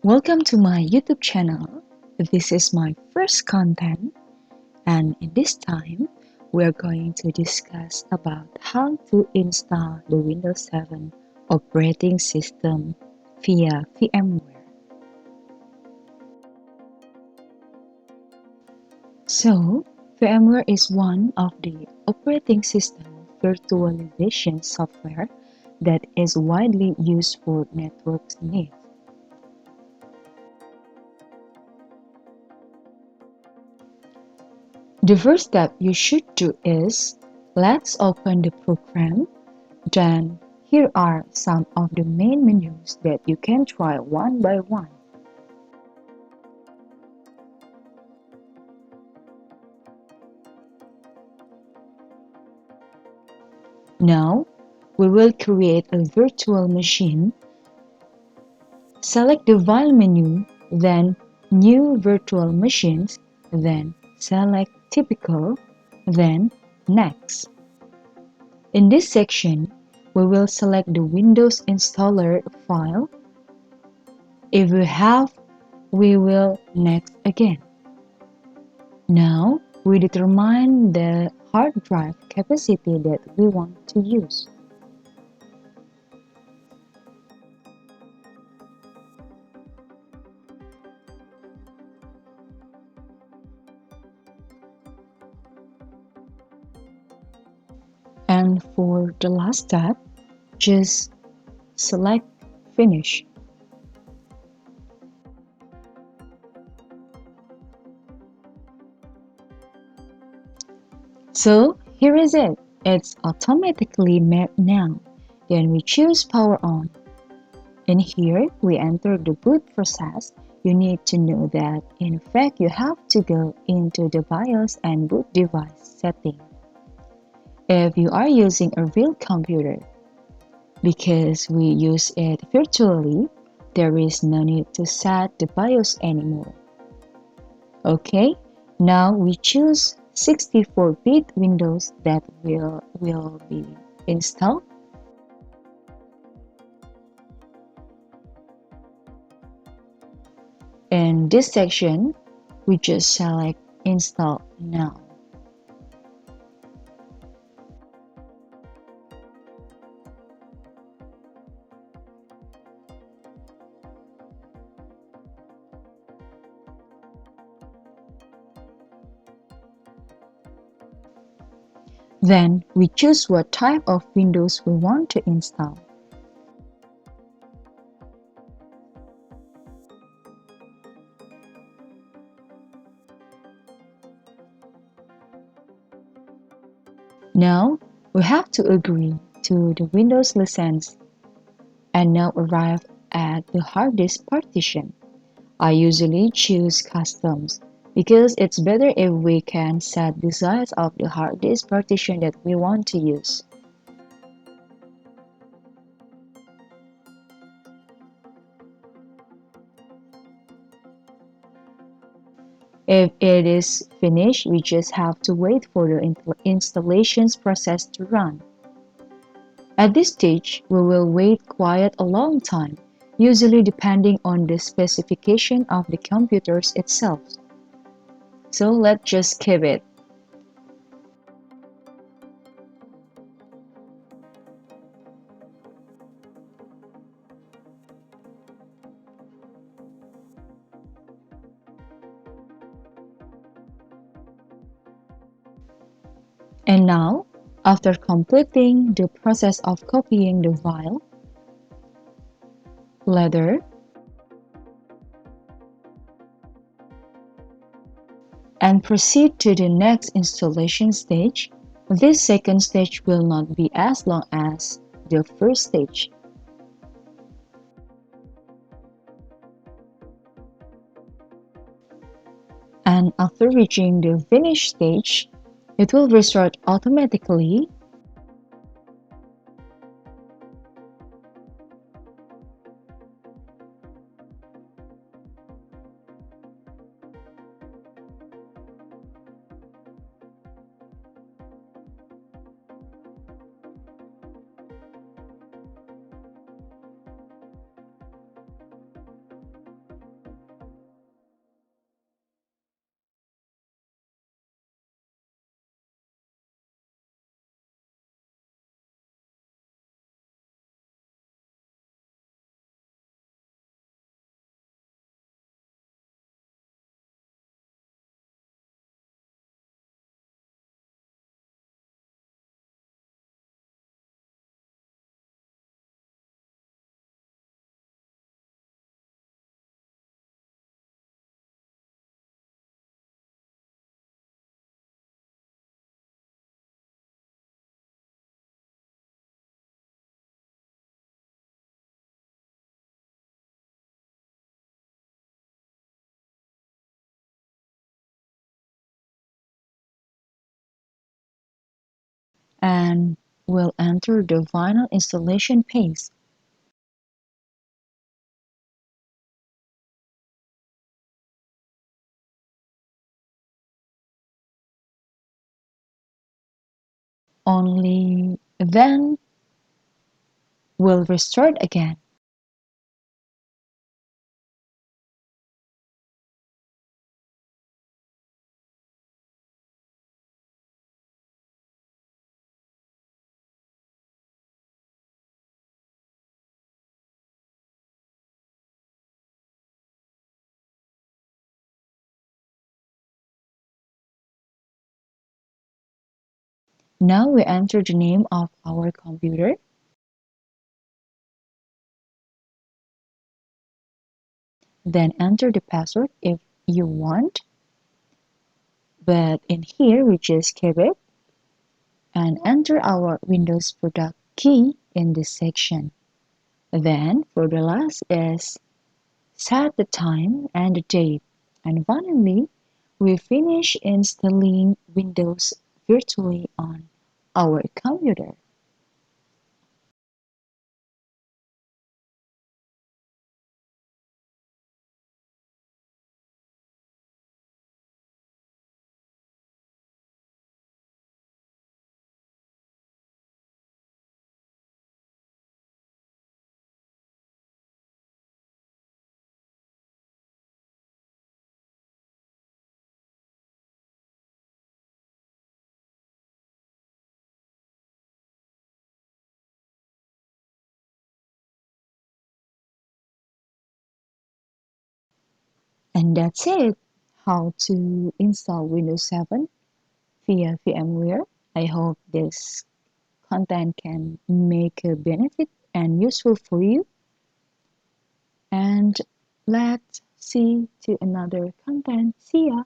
Welcome to my YouTube channel. This is my first content, and in this time, we are going to discuss about how to install the Windows 7 operating system via VMware. So, VMware is one of the operating system virtualization software that is widely used for network needs. The first step you should do is, let's open the program. Then here are some of the main menus that you can try one by one. Now, we will create a virtual machine. Select the File menu, then New Virtual Machines, then select Typical, then Next. In this section, we will select the Windows installer file. If we have, we will Next again. Now, we determine the hard drive capacity that we want to use. And for the last step, just select Finish. So here is it. It's automatically mapped now. Then we choose Power On. In here, we enter the boot process. You need to know that in fact you have to go into the BIOS and boot device setting. If you are using a real computer, because we use it virtually, there is no need to set the BIOS anymore. Okay, now we choose 64-bit Windows that will be installed. In this section, we just select Install Now. Then we choose what type of Windows we want to install. Now we have to agree to the Windows license and now arrive at the hard disk partition. I usually choose customs because it's better if we can set the size of the hard disk partition that we want to use. If it is finished, we just have to wait for the installations process to run. At this stage, we will wait quite a long time, usually depending on the specification of the computers itself. So let's just skip it. And now, after completing the process of copying the file, letter, and proceed to the next installation stage, this second stage will not be as long as the first stage. And after reaching the finish stage, it will restart automatically. and we'll enter the final installation phase. Only then we'll restart again. Now we enter the name of our computer, then enter the password if you want, but in here we just keep it and enter our Windows product key in this section. Then for the last is set the time and the date, and finally we finish installing Windows virtually on our computer. And that's it. How to install Windows 7 via VMware. I hope this content can make a benefit and useful for you. And let's see to another content. See ya.